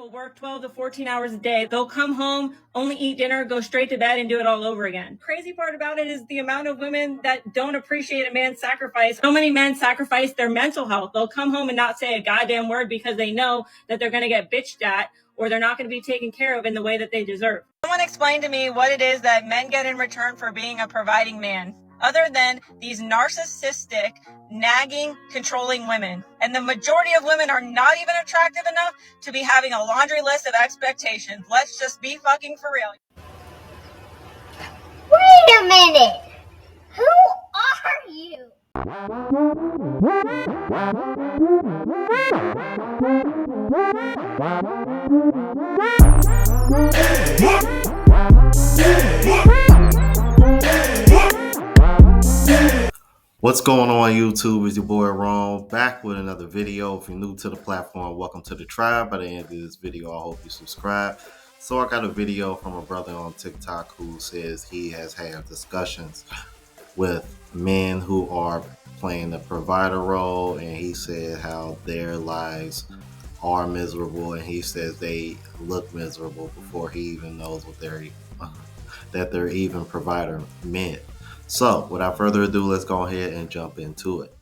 will work 12 to 14 hours a day. They'll come home, only eat dinner, go straight to bed, and do it all over again. Crazy part about it is the amount of women that don't appreciate a man's sacrifice. So many men sacrifice their mental health. They'll come home and not say a goddamn word because they know that they're going to get bitched at or they're not going to be taken care of in the way that they deserve. Someone explain to me what it is that men get in return for being a providing man, other than these narcissistic, nagging, controlling women. And the majority of women are not even attractive enough to be having a laundry list of expectations. Let's just be fucking for real. Wait a minute! Who are you? What's going on YouTube? It's your boy Ron back with another video. If you're new to the platform, welcome to the tribe. By the end of this video, I hope you subscribe. So I got a video from a brother on TikTok who says he has had discussions with men who are playing the provider role, and he said how their lives are miserable, and he says they look miserable before he even knows what that they're even provider men. So, without further ado, let's go ahead and jump into it.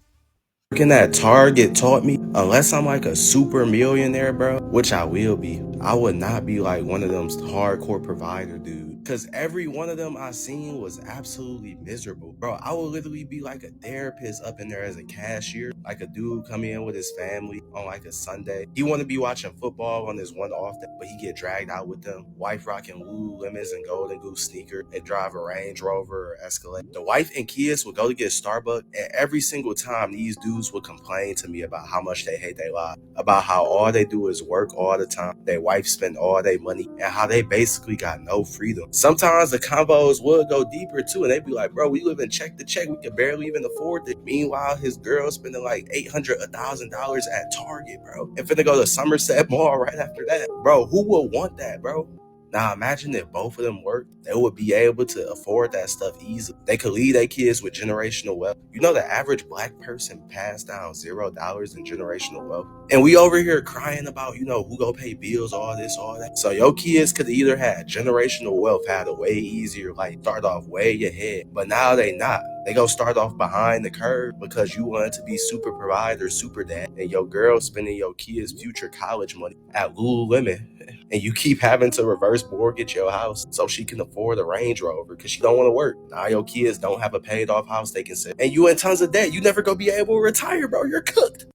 Working at Target taught me, unless I'm like a super millionaire, bro, which I will be, I would not be like one of them hardcore provider dudes. Cause every one of them I seen was absolutely miserable. Bro, I would literally be like a therapist up in there as a cashier. Like a dude come in with his family on like a Sunday. He want to be watching football on his one off day, but he get dragged out with them. Wife rocking Lululemons and Golden Goose sneaker and drive a Range Rover or Escalade. The wife and kids would go to get Starbucks, and every single time these dudes would complain to me about how much they hate their life, about how all they do is work all the time, their wife spend all their money, and how they basically got no freedom. Sometimes the combos would go deeper too, and they'd be like, bro, we live in check to check, we can barely even afford it. Meanwhile, his girl spending like $800, $1,000 at Target, bro, and finna go to Somerset Mall right after that. Bro, who would want that, bro? Now imagine if both of them worked, they would be able to afford that stuff easily. They could lead their kids with generational wealth. You know, the average black person passed down $0 in generational wealth. And we over here crying about, who go pay bills, all this, all that. So your kids could either have generational wealth, had a way easier life, start off way ahead, but now they not. They go start off behind the curve because you wanted to be super provider, super dad, and your girl spending your kids' future college money at Lululemon. And you keep having to reverse mortgage your house so she can afford a Range Rover because she don't want to work. Now your kids don't have a paid off house they can sell. And you in tons of debt. You never gonna be able to retire, bro. You're cooked.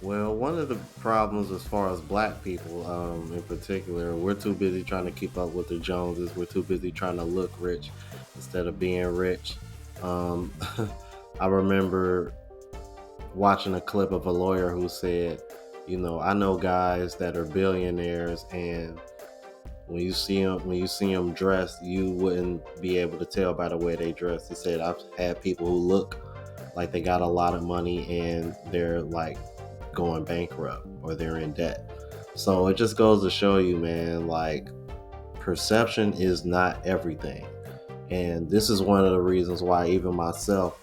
Well, one of the problems as far as black people in particular, we're too busy trying to keep up with the Joneses. We're too busy trying to look rich instead of being rich. I remember watching a clip of a lawyer who said, I know guys that are billionaires, and when you see them dressed, you wouldn't be able to tell by the way they dress. He said, I've had people who look like they got a lot of money and they're like going bankrupt or they're in debt. So it just goes to show you, man, like perception is not everything. And this is one of the reasons why even myself,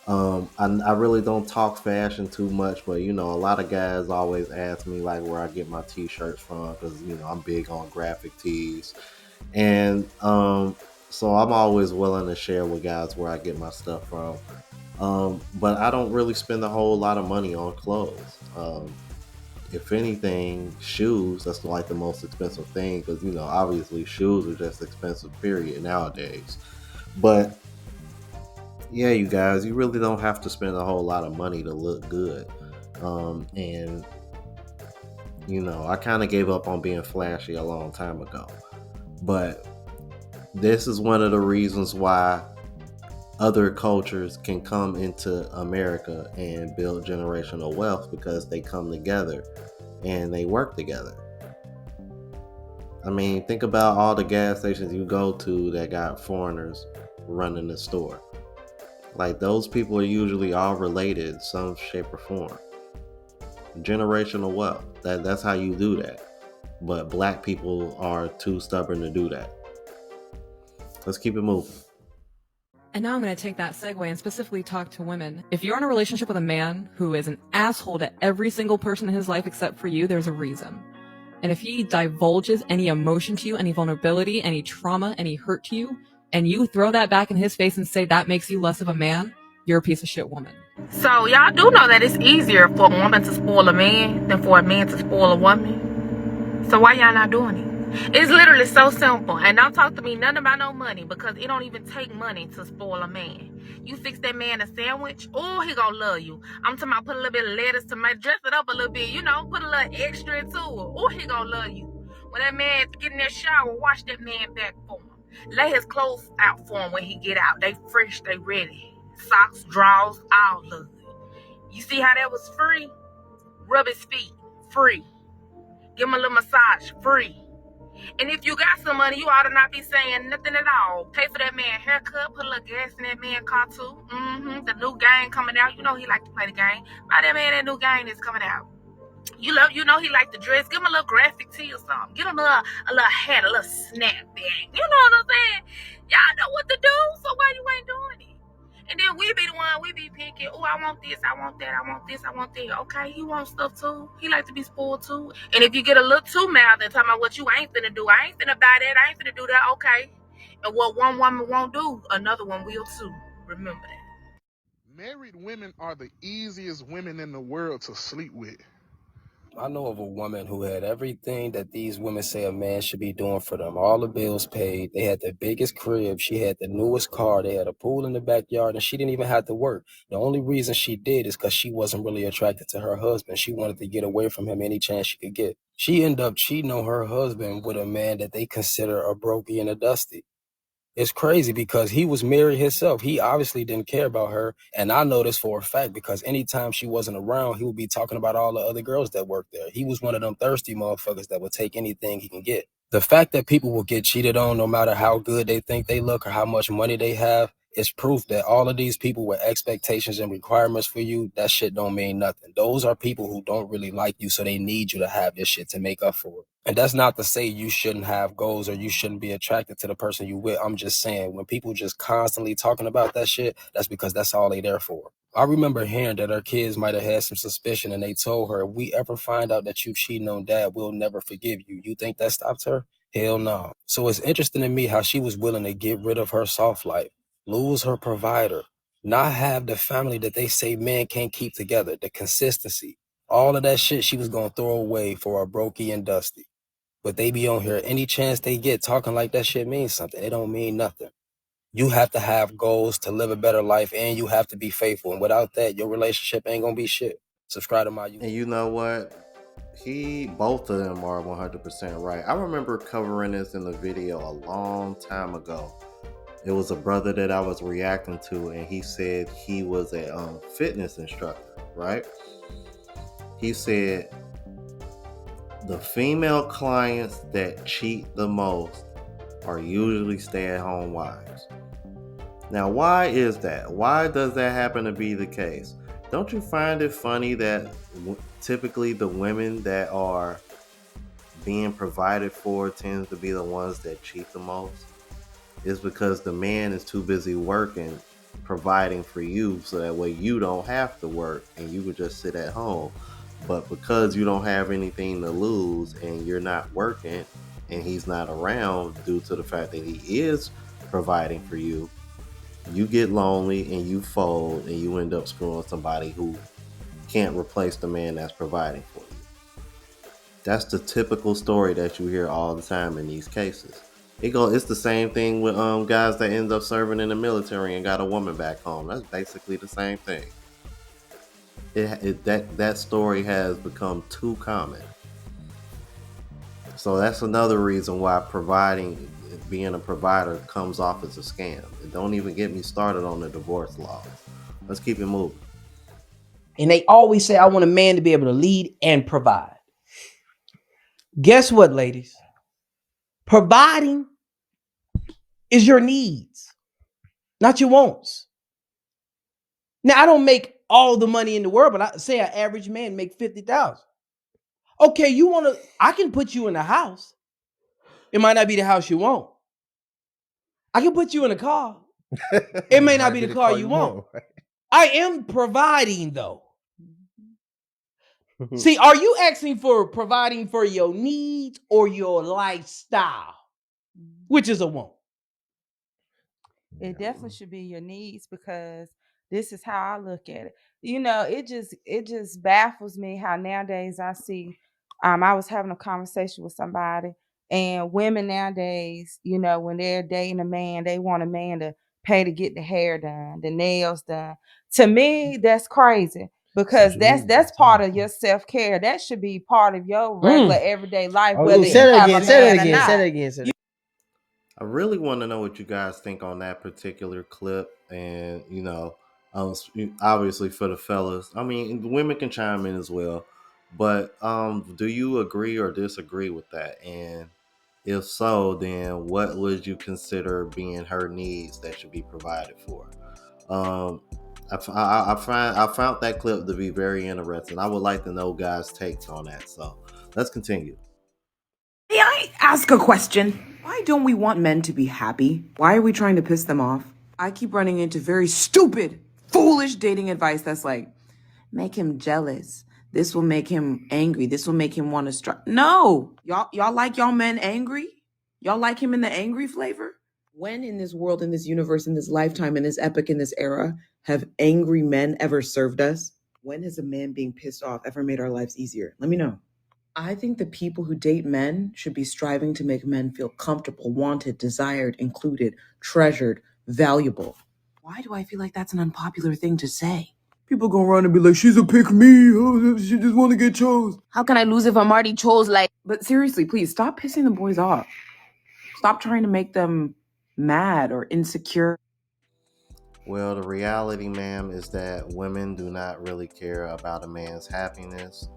I really don't talk fashion too much, but a lot of guys always ask me like where I get my t-shirts from, because I'm big on graphic tees, and so I'm always willing to share with guys where I get my stuff from. But I don't really spend a whole lot of money on clothes. If anything, shoes, that's like the most expensive thing, because obviously shoes are just expensive period nowadays. But yeah, you guys, you really don't have to spend a whole lot of money to look good. And I kind of gave up on being flashy a long time ago. But this is one of the reasons why other cultures can come into America and build generational wealth, because they come together and they work together. I mean, think about all the gas stations you go to that got foreigners running the store. Like, those people are usually all related in some shape or form. Generational wealth. That's how you do that. But black people are too stubborn to do that. Let's keep it moving. And now I'm going to take that segue and specifically talk to women. If you're in a relationship with a man who is an asshole to every single person in his life except for you, there's a reason. And if he divulges any emotion to you, any vulnerability, any trauma, any hurt to you, and you throw that back in his face and say that makes you less of a man, you're a piece of shit woman. So y'all do know that it's easier for a woman to spoil a man than for a man to spoil a woman. So why y'all not doing it? It's literally so simple. And don't talk to me nothing about no money, because it don't even take money to spoil a man. You fix that man a sandwich, oh, he gonna love you. I'm talking about put a little bit of lettuce, tomato, dress it up a little bit, you know, put a little extra into it. Oh, he gonna love you. When that man get in that shower, wash that man back for him. Lay his clothes out for him when he get out. They fresh, they ready. Socks, drawers, all of it. You see how that was free? Rub his feet, free. Give him a little massage, free. And if you got some money, you ought to not be saying nothing at all. Pay for that man haircut, put a little gas in that man car too. The new game coming out. You know he like to play the game. Buy that man that new game that's coming out. You know he like to dress. Give him a little graphic tee or something. Get him a little hat, a little snapback. You know what I'm saying? Y'all know what to do, so why you ain't doing it? And then we be the one, we be picking. Oh, I want this, I want that, I want this, I want that. Okay, he wants stuff too. He like to be spoiled too. And if you get a little too mad and talking about what you ain't finna do, I ain't finna buy that, I ain't finna do that, okay. And what one woman won't do, another one will too. Remember that. Married women are the easiest women in the world to sleep with. I know of a woman who had everything that these women say a man should be doing for them. All the bills paid. They had the biggest crib. She had the newest car. They had a pool in the backyard, and she didn't even have to work. The only reason she did is because she wasn't really attracted to her husband. She wanted to get away from him any chance she could get. She ended up cheating on her husband with a man that they consider a brokey and a dusty. It's crazy because he was married himself. He obviously didn't care about her. And I know this for a fact because anytime she wasn't around, he would be talking about all the other girls that worked there. He was one of them thirsty motherfuckers that would take anything he can get. The fact that people will get cheated on no matter how good they think they look or how much money they have is proof that all of these people with expectations and requirements for you, that shit don't mean nothing. Those are people who don't really like you, so they need you to have this shit to make up for it. And that's not to say you shouldn't have goals or you shouldn't be attracted to the person you with. I'm just saying when people just constantly talking about that shit, that's because that's all they there for. I remember hearing that her kids might have had some suspicion and they told her, if we ever find out that you cheating on dad, we'll never forgive you. You think that stopped her? Hell no. So it's interesting to me how she was willing to get rid of her soft life, lose her provider, not have the family that they say men can't keep together, the consistency, all of that shit she was going to throw away for a brokey and dusty. But they be on here any chance they get talking like that shit means something. It don't mean nothing. You have to have goals to live a better life and you have to be faithful. And without that, your relationship ain't going to be shit. Subscribe to my YouTube. And you know what? Both of them are 100% right. I remember covering this in a video a long time ago. It was a brother that I was reacting to, and he said he was a fitness instructor, right? He said the female clients that cheat the most are usually stay-at-home wives. Now, why is that? Why does that happen to be the case? Don't you find it funny that typically the women that are being provided for tends to be the ones that cheat the most? It's because the man is too busy working, providing for you, so that way you don't have to work and you can just sit at home. But because you don't have anything to lose and you're not working and he's not around due to the fact that he is providing for you, you get lonely and you fold and you end up screwing somebody who can't replace the man that's providing for you. That's the typical story that you hear all the time in these cases. It's the same thing with guys that end up serving in the military and got a woman back home. That's basically the same thing. That story has become too common. So that's another reason why being a provider comes off as a scam. And don't even get me started on the divorce laws. Let's keep it moving. And they always say, I want a man to be able to lead and provide. Guess what, ladies? Providing is your needs, not your wants. Now, I don't make all the money in the world, but I say an average man make $50,000. Okay, I can put you in a house. It might not be the house you want. I can put you in a car. It may not be the car you want. right? I am providing though. See, are you asking for providing for your needs or your lifestyle? Which is a want? It definitely should be your needs, because this is how I look at it. You know, it just baffles me how nowadays I see. I was having a conversation with somebody, and women nowadays, you know, when they're dating a man, they want a man to pay to get the hair done, the nails done. To me, that's crazy, because that's part of your self-care. That should be part of your regular everyday life, whether Say you that have again. a Say that man or again. Say not. that again. Say that. I really want to know what you guys think on that particular clip, and obviously for the fellas. I mean, the women can chime in as well, but do you agree or disagree with that? And if so, then what would you consider being her needs that should be provided for? Um, I found that clip to be very interesting. I would like to know guys' takes on that. So let's continue. May I ask a question? Why don't we want men to be happy? Why are we trying to piss them off? I keep running into very stupid, foolish dating advice that's like, make him jealous. This will make him angry. This will make him want to strike. No, y'all like y'all men angry? Y'all like him in the angry flavor? When in this world, in this universe, in this lifetime, in this epoch, in this era, have angry men ever served us? When has a man being pissed off ever made our lives easier? Let me know. I think the people who date men should be striving to make men feel comfortable, wanted, desired, included, treasured, valuable. Why do I feel like that's an unpopular thing to say? People gonna run and be like, she's a pick me. Oh, she just want to get chose. How can I lose if I'm already chose? Like, But seriously, please stop pissing the boys off. Stop trying to make them mad or insecure. Well, the reality, ma'am, is that women do not really care about a man's happiness.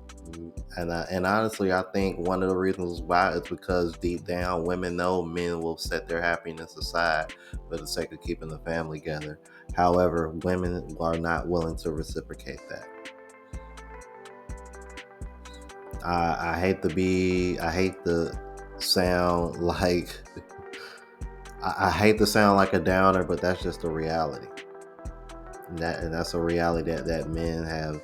And honestly, I think one of the reasons why is because deep down, women know men will set their happiness aside for the sake of keeping the family together. However, women are not willing to reciprocate that. I hate to sound like, I hate to sound like a downer, but that's just the reality. And that's a reality that men have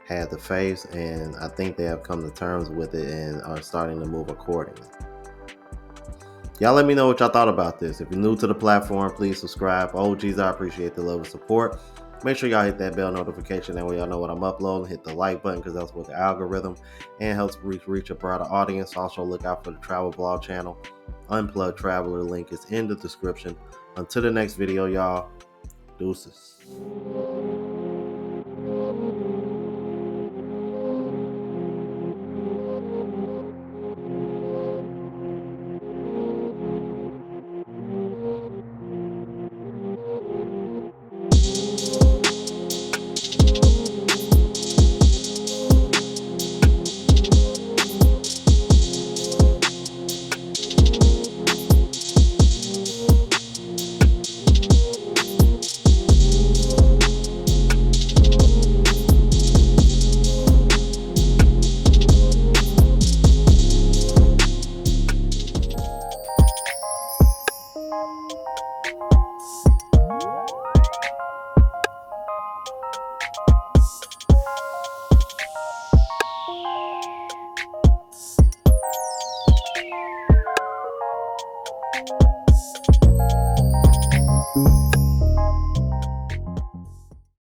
had to face, and I think they have come to terms with it and are starting to move accordingly. Y'all let me know what y'all thought about this. If you're new to the platform, please subscribe. OGs, I appreciate the love and support. Make sure y'all hit that bell notification. That way y'all know what I'm uploading. Hit the like button because that's what the algorithm and helps reach a broader audience. Also look out for the travel blog channel. Unplugged Traveler link is in the description. Until the next video, y'all. Deuces.